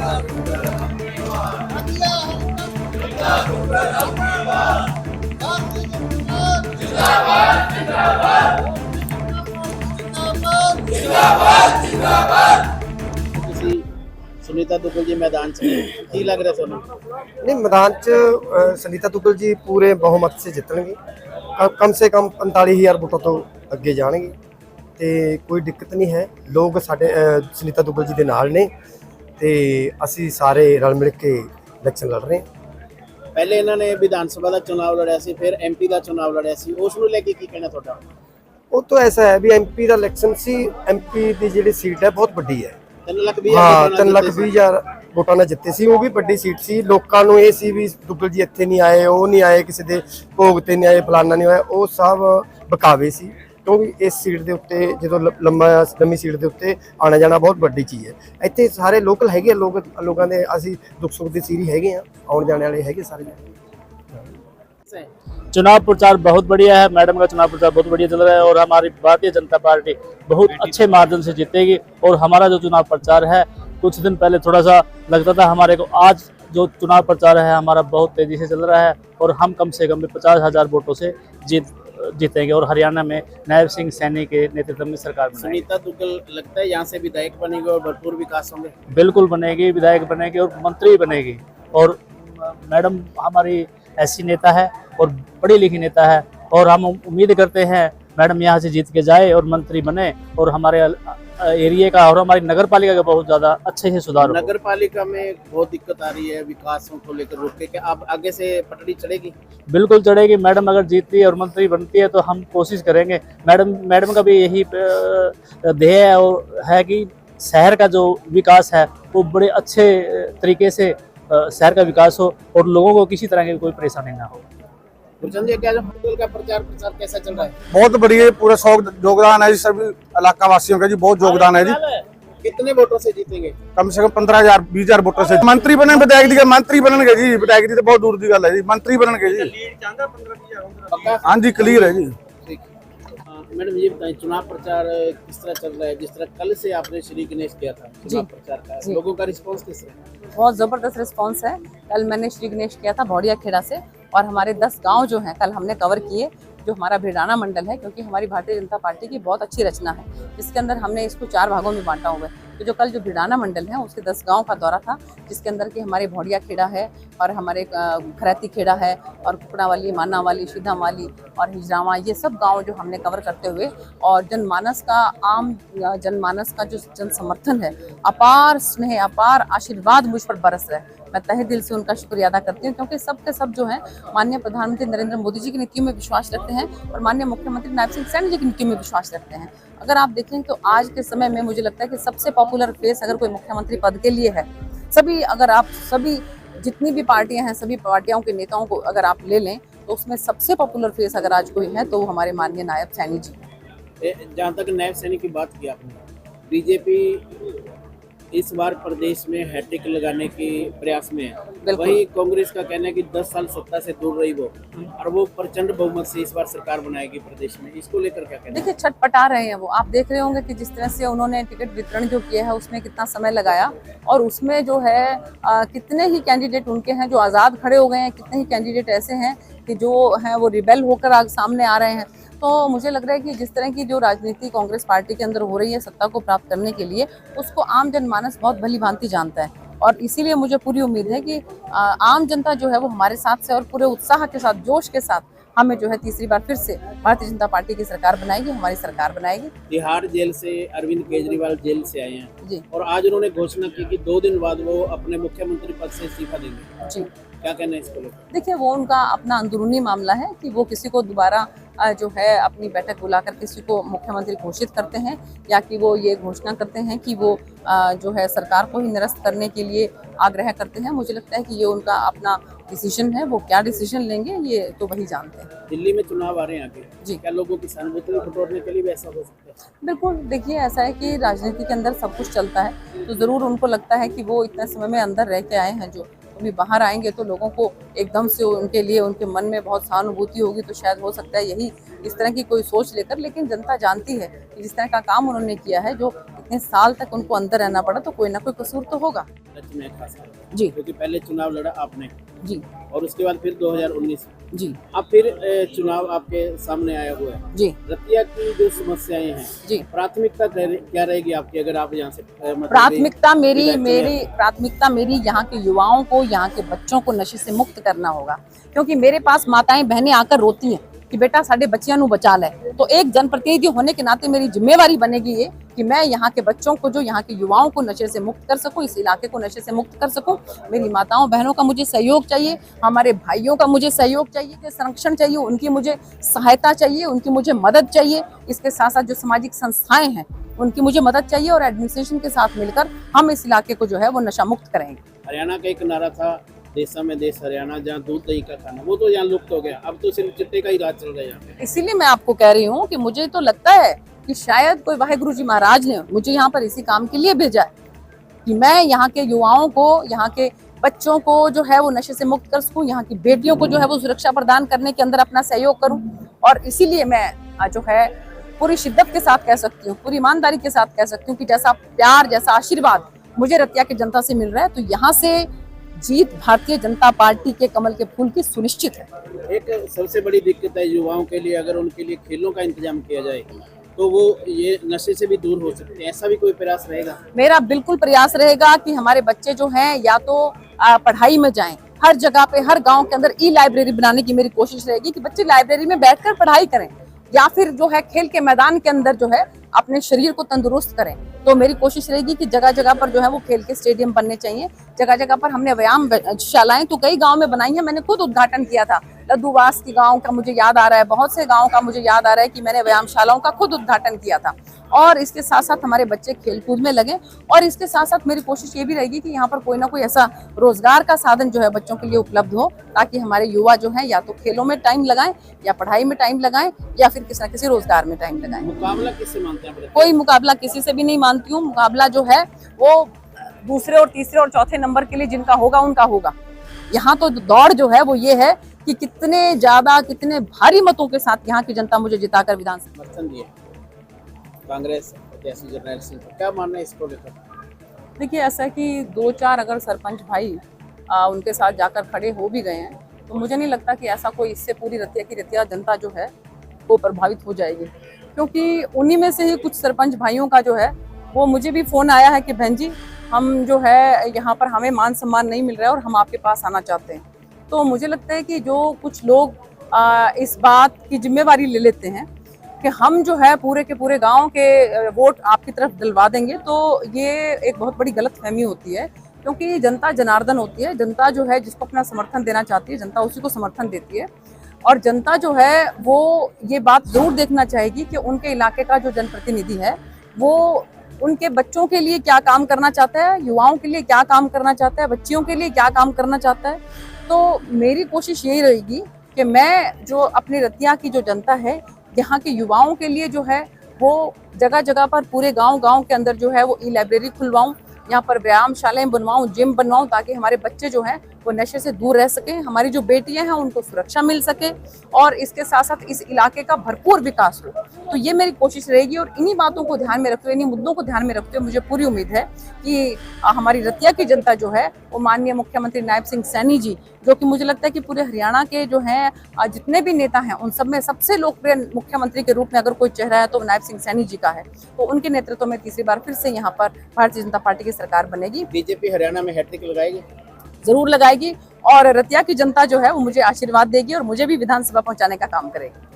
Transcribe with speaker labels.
Speaker 1: ਤੁਸੀਂ ਸੁਨੀਤਾ ਦੁੱਗਲ ਜੀ मैदान च की लग रहा ਤੁਹਾਨੂੰ?
Speaker 2: नहीं, मैदान च सुनीता दुग्गल जी पूरे बहुमत से जितणगे। कम से कम 45,000 वोटों तो अगे जाणगे ते कोई दिक्कत नहीं है। लोग साडे सुनीता दुग्गल जी दे नाल ने ते असी सारे रल मिल के इलेक्शन लड़ रहे हैं।
Speaker 1: ਪਹਿਲੇ ਇਹਨਾਂ ਨੇ ਵਿਧਾਨ ਸਭਾ ਦਾ ਚੋਣਾਵ ਲੜਿਆ ਸੀ, ਫਿਰ ਐਮਪੀ ਦਾ ਚੋਣਾਵ ਲੜਿਆ ਸੀ, ਉਸ ਨੂੰ ਲੈ ਕੇ ਕੀ ਕਹਿਣਾ ਤੁਹਾਡਾ?
Speaker 2: वो तो ऐसा है भी एमपी का इलेक्शन सी, एमपी की जी सीट है बहुत बड़ी है।
Speaker 1: 3,20,000
Speaker 2: हाँ, 3,20,000 वोटां ਨਾਲ ਜਿੱਤੇ ਸੀ। ਉਹ ਵੀ ਵੱਡੀ ਸੀਟ ਸੀ। ਲੋਕਾਂ ਨੂੰ ਇਹ ਸੀ ਵੀ ਦੁੱਗਲ ਜੀ ਇੱਥੇ ਨਹੀਂ ਆਏ, ਉਹ ਨਹੀਂ ਆਏ, ਕਿਸੇ ਦੇ ਭੋਗ ਤੇ ਨਹੀਂ ਆਏ, ਫਲਾਨਾ ਨਹੀਂ ਹੋਇਆ। ਉਹ ਸਭ ਬਕਾਵੇ ਸੀ, ਕਿਉਂਕਿ ਇਸ ਸੀਟ ਦੇ ਉੱਤੇ ਜਦੋਂ ਲੰਮੀ ਸੀਟ ਦੇ ਉੱਤੇ ਆਣਾ ਜਾਣਾ ਬਹੁਤ ਵੱਡੀ ਚੀਜ਼ ਹੈ। ਇੱਥੇ ਸਾਰੇ ਲੋਕਲ ਹੈਗੇ ਲੋਕਾਂ ਦੇ ਅਸੀਂ ਦੁੱਖ ਸੁੱਖ ਦੀ ਸੀਰੀ ਹੈਗੇ ਆ, ਆਉਣ ਜਾਣੇ ਵਾਲੇ ਹੈਗੇ ਸਾਰੇ।
Speaker 3: चुनाव प्रचार बहुत बढ़िया है, मैडम का चुनाव प्रचार बहुत बढ़िया चल रहा है और हमारी भारतीय जनता पार्टी बहुत अच्छे मार्जिन से जीतेगी। और हमारा जो चुनाव प्रचार है, कुछ दिन पहले थोड़ा सा लगता था हमारे को, आज जो चुनाव प्रचार है हमारा बहुत तेजी से चल रहा है और हम कम से कम 50,000 वोटों से जीतेंगे और हरियाणा में नायब सिंह सैनी के नेतृत्व में सरकार बनेगी।
Speaker 1: सुनीता दुग्गल लगता है यहाँ से विधायक बनेगी और भरपूर विकास होंगे?
Speaker 3: बिल्कुल बनेगी, विधायक बनेगी और मंत्री बनेगी। और मैडम हमारी ऐसी नेता है और पढ़ी लिखी नेता है और हम उम्मीद करते हैं मैडम यहाँ से जीत के जाए और मंत्री बने और हमारे एरिया का और हमारी नगर पालिका का बहुत ज़्यादा अच्छे से सुधार हो।
Speaker 1: नगर पालिका में बहुत दिक्कत आ रही है विकासों को लेकर, रोक के क्या अब आगे से पटड़ी चढ़ेगी?
Speaker 3: बिल्कुल चढ़ेगी। मैडम अगर जीतती है और मंत्री बनती है तो हम कोशिश करेंगे। मैडम का भी यही ध्येय है कि शहर का जो विकास है वो बड़े अच्छे तरीके से शहर का विकास हो और लोगों को किसी तरह की कोई परेशानी ना हो।
Speaker 1: गुरचंद जी, क्या जो दुग्गल का प्रचार कैसा चल रहा है?
Speaker 4: बहुत बढ़िया, पूरा योगदान है जी, सभी इलाका वासियों का जी बहुत योगदान है जी।
Speaker 1: कितने वोटों से जीतेंगे?
Speaker 4: कम से कम 15,000 20,000 वोटों से मंत्री बने। विधायक जी मंत्री बनने जी, विधायक जी तो बहुत दूर की गल है जी, मंत्री बनने जी।
Speaker 1: पक्का?
Speaker 4: हाँ जी, क्लियर है जी।
Speaker 1: मैडम ये बताएं, चुनाव प्रचार किस तरह चल रहा है? जिस तरह कल से आपने श्री गणेश किया था चुनाव प्रचार का, लोगों का रिस्पांस किस तरह?
Speaker 5: बहुत ज़बरदस्त रिस्पांस है। कल मैंने श्री गणेश किया था भौड़िया खेड़ा से और हमारे 10 गांव जो हैं कल हमने कवर किए, जो हमारा भिड़ाना मंडल है, क्योंकि हमारी भारतीय जनता पार्टी की बहुत अच्छी रचना है, जिसके अंदर हमने इसको 4 भागों में बांटा हुआ है। तो जो कल जो भिड़ाना मंडल है उसके 10 गांव का दौरा था, जिसके अंदर कि हमारे भौड़िया खेड़ा है और हमारे खरैती खेड़ा है और कुकड़ावाली, मानावाली, सीधावाली और हिजरावा, ये सब गांव जो हमने कवर करते हुए, और जनमानस का आम जनमानस का जो जन समर्थन है, अपार स्नेह, अपार आशीर्वाद मुझ पर बरस रहा है। मैं तहे दिल से उनका शुक्रिया अदा करती हूँ, क्योंकि सब के सब जो हैं माननीय प्रधानमंत्री नरेंद्र मोदी जी की नीतियों में विश्वास रखते हैं और माननीय मुख्यमंत्री नायब सिंह सैनी जी की नीतियों में विश्वास रखते हैं। अगर आप देखें तो आज के समय में मुझे लगता है कि सबसे पॉपुलर फेस अगर कोई मुख्यमंत्री पद के लिए है, सभी जितनी भी पार्टियां हैं, सभी पार्टियों के नेताओं को अगर आप ले लें तो उसमें सबसे पॉपुलर फेस अगर आज कोई है तो वो हमारे माननीय नायब सैनी जी हैं।
Speaker 1: जहाँ तक नायब सैनी की बात की आपने, बीजेपी इस बार प्रदेश में हैट्रिक लगाने के प्रयास में है, वही कांग्रेस का कहना है कि 10 साल सत्ता से दूर रही वो और वो प्रचंड बहुमत से इस बार सरकार बनाएगी प्रदेश में, इसको लेकर क्या कहना?
Speaker 5: देखिए, छटपटा रहे हैं वो। आप देख रहे होंगे कि जिस तरह से उन्होंने टिकट वितरण जो किया है उसमें कितना समय लगाया और उसमें जो है कितने ही कैंडिडेट उनके हैं जो आज़ाद खड़े हो गए हैं, कितने ही कैंडिडेट ऐसे हैं कि जो हैं वो रिबेल होकर सामने आ रहे हैं। तो मुझे लग रहा है कि जिस तरह की जो राजनीति कांग्रेस पार्टी के अंदर हो रही है सत्ता को प्राप्त करने के लिए, उसको आम जनमानस बहुत भली भांति जानता है और इसीलिए मुझे पूरी उम्मीद है कि आम जनता जो है वो हमारे साथ से और पूरे उत्साह के साथ, जोश के साथ हमें जो है तीसरी बार फिर से भारतीय जनता पार्टी की सरकार बनाएगी, हमारी सरकार बनाएगी।
Speaker 1: तिहाड़ जेल से अरविंद केजरीवाल जेल से आए हैं जी, और आज उन्होंने घोषणा की कि 2 दिन बाद वो अपने मुख्यमंत्री पद से इस्तीफा देंगे जी। क्या कहना है इसको लेकर?
Speaker 5: देखिए, वो उनका अपना अंदरूनी मामला है कि वो किसी को दोबारा जो है अपनी बैठक बुलाकर किसी को मुख्यमंत्री घोषित करते हैं या कि वो ये घोषणा करते हैं कि वो जो है सरकार को ही निरस्त करने के लिए आग्रह करते हैं। मुझे लगता है कि ये उनका अपना डिसीजन है, वो क्या डिसीजन लेंगे ये तो वही जानते हैं।
Speaker 1: दिल्ली में चुनाव आ रहे हैं आगे जी, क्या लोगों की सहानुभूति बटोरने के लिए भी ऐसा हो सकता है?
Speaker 5: बिल्कुल, देखिए ऐसा है कि राजनीति के अंदर सब कुछ चलता है, तो ज़रूर उनको लगता है कि वो इतने समय में अंदर रह के आए हैं, जो अभी बाहर आएंगे तो लोगों को एकदम से उनके लिए उनके मन में बहुत सहानुभूति होगी, तो शायद हो सकता है यही इस तरह की कोई सोच लेकर। लेकिन जनता जानती है कि जिस तरह का काम उन्होंने किया है, जो इतने साल तक उनको अंदर रहना पड़ा, तो कोई ना कोई कसूर तो होगा।
Speaker 1: सच में खासकर
Speaker 5: जी
Speaker 1: क्योंकि पहले चुनाव लड़ा आपने
Speaker 5: जी
Speaker 1: और उसके बाद फिर 2019
Speaker 5: जी
Speaker 1: अब फिर चुनाव आपके सामने आया हुआ है।
Speaker 5: जी
Speaker 1: रतिया की जो समस्याएं हैं,
Speaker 5: जी।
Speaker 1: प्राथमिकता क्या रहेगी आपकी अगर आप यहाँ से मतलब
Speaker 5: प्राथमिकता मेरी
Speaker 1: विधायक चुने
Speaker 5: मेरी प्राथमिकता मेरी यहाँ के युवाओं को, यहाँ के बच्चों को नशे से मुक्त करना होगा। क्योंकि मेरे पास माताएं बहनें आकर रोती हैं कि बेटा साडे बच्चियां नू बचा ले। तो एक जनप्रतिनिधि होने के नाते मेरी जिम्मेवारी बनेगी ये कि मैं यहाँ के बच्चों को, जो यहाँ के युवाओं को नशे से मुक्त कर सकूं, इस इलाके को नशे से मुक्त कर सकूं। मेरी माताओं बहनों का मुझे सहयोग चाहिए, हमारे भाइयों का मुझे सहयोग चाहिए, संरक्षण चाहिए, उनकी मुझे सहायता चाहिए, उनकी मुझे मदद चाहिए। इसके साथ साथ जो सामाजिक संस्थाएं हैं उनकी मुझे मदद चाहिए और एडमिनिस्ट्रेशन के साथ मिलकर हम इस इलाके को जो है वो नशा मुक्त करेंगे।
Speaker 1: हरियाणा का एक नारा था, देशा में देश हरियाणा, जहाँ दूध दही का खाना, वो तो यहाँ लुप्त हो गया। अब तो सिर्फ चिट्टे का ही राज चल रहा है यहाँ पे।
Speaker 5: इसीलिए मैं आपको कह रही हूँ कि मुझे तो लगता है कि शायद कोई वाहेगुरु जी महाराज ने मुझे यहाँ पर इसी काम के लिए भेजा है कि मैं यहाँ के युवाओं को, यहाँ के बच्चों को जो है वो नशे से मुक्त कर सकूं, यहाँ की बेटियों को जो है वो सुरक्षा प्रदान करने के अंदर अपना सहयोग करूं। और इसीलिए मैं जो है पूरी शिद्दत के साथ कह सकती हूँ, पूरी ईमानदारी के साथ कह सकती हूँ कि जैसा प्यार, जैसा आशीर्वाद मुझे रतिया की जनता से मिल रहा है, तो यहाँ से जीत भारतीय जनता पार्टी के कमल के फूल की सुनिश्चित है।
Speaker 1: एक सबसे बड़ी दिक्कत है युवाओं के लिए, अगर उनके लिए खेलों का इंतजाम किया जाए तो वो ये नशे से भी दूर हो सकते हैं। ऐसा भी कोई प्रयास रहेगा?
Speaker 5: मेरा बिल्कुल प्रयास रहेगा कि हमारे बच्चे जो हैं या तो पढ़ाई में जाएं, हर जगह पे, हर गांव के अंदर ई लाइब्रेरी बनाने की मेरी कोशिश रहेगी कि बच्चे लाइब्रेरी में बैठकर पढ़ाई करें, या फिर जो है खेल के मैदान के अंदर जो है अपने शरीर को तंदुरुस्त करें। तो मेरी कोशिश रहेगी कि जगह जगह पर जो है वो खेल के स्टेडियम बनने चाहिए। जगह जगह पर हमने व्यायाम शालाएं तो कई गांव में बनाई हैं, मैंने खुद उद्घाटन किया था। लद्दूवास की गांव का मुझे याद आ रहा है, बहुत से गांव का मुझे याद आ रहा है कि मैंने व्यायामशालाओं का खुद उद्घाटन किया था। और इसके साथ साथ हमारे बच्चे खेल कूद में लगे, और इसके साथ साथ मेरी कोशिश ये भी रहेगी कि यहाँ पर कोई ना कोई ऐसा रोजगार का साधन जो है बच्चों के लिए उपलब्ध हो, ताकि हमारे युवा जो है या तो खेलों में टाइम लगाएं, या पढ़ाई में टाइम लगाएं, या फिर किसी न किसी रोजगार में टाइम लगाएं।
Speaker 1: मुकाबला किससे मानते हैं?
Speaker 5: कोई मुकाबला किसी से भी नहीं मानती हूँ। मुकाबला जो है वो दूसरे और तीसरे और चौथे नंबर के लिए जिनका होगा उनका होगा। यहाँ तो दौड़ जो है वो ये है कि कितने ज्यादा, कितने भारी मतों के साथ यहाँ की जनता मुझे जिताकर विधानसभा
Speaker 1: समर्थन दिए कांग्रेस प्रत्याशी जरनैल सिंह को, क्या मानना है इसको लेकर?
Speaker 5: देखिए, ऐसा है कि 2-4 अगर सरपंच भाई उनके साथ जाकर खड़े हो भी गए हैं, तो मुझे नहीं लगता कि ऐसा कोई इससे पूरी रतिया जनता जो है वो प्रभावित हो जाएगी। क्योंकि उन्हीं में से ही कुछ सरपंच भाइयों का जो है वो मुझे भी फ़ोन आया है कि बहन जी, हम जो है यहाँ पर हमें मान सम्मान नहीं मिल रहा है और हम आपके पास आना चाहते हैं। तो मुझे लगता है कि जो कुछ लोग इस बात की जिम्मेवारी ले लेते हैं कि हम जो है पूरे के पूरे गांव के वोट आपकी तरफ दिलवा देंगे, तो ये एक बहुत बड़ी गलतफहमी होती है। क्योंकि जनता जनार्दन होती है, जनता जो है जिसको अपना समर्थन देना चाहती है, जनता उसी को समर्थन देती है। और जनता जो है वो ये बात जरूर देखना चाहेगी कि उनके इलाके का जो जनप्रतिनिधि है वो उनके बच्चों के लिए क्या काम करना चाहता है, युवाओं के लिए क्या काम करना चाहता है, बच्चियों के लिए क्या काम करना चाहता है। तो मेरी कोशिश यही रहेगी कि मैं जो अपनी रतिया की जो जनता है, यहाँ के युवाओं के लिए जो है वो जगह जगह पर पूरे गांव के अंदर जो है वो ई लाइब्रेरी खुलवाऊं, यहाँ पर व्यायामशालाएं बनवाऊं, जिम बनवाऊं, ताकि हमारे बच्चे जो हैं वो नशे से दूर रह सकें, हमारी जो बेटियां हैं उनको सुरक्षा मिल सके, और इसके साथ साथ इस इलाके का भरपूर विकास हो। तो ये मेरी कोशिश रहेगी। और इन्हीं बातों को ध्यान में रखते हुए, इन्हीं मुद्दों को ध्यान में रखते हुए मुझे पूरी उम्मीद है कि हमारी रतिया की जनता जो है वो माननीय मुख्यमंत्री नायब सिंह सैनी जी, जो कि मुझे लगता है कि पूरे हरियाणा के जो हैं जितने भी नेता हैं उन सब में सबसे लोकप्रिय मुख्यमंत्री के रूप में अगर कोई चेहरा है तो नायब सिंह सैनी जी का है। तो उनके नेतृत्व में तीसरी बार फिर से यहाँ पर भारतीय जनता पार्टी की सरकार बनेगी।
Speaker 1: बीजेपी हरियाणा में हैट्रिक लगाएगी?
Speaker 5: जरूर लगाएगी, और रतिया की जनता जो है वो मुझे आशीर्वाद देगी और मुझे भी विधानसभा पहुंचाने का काम करेगी।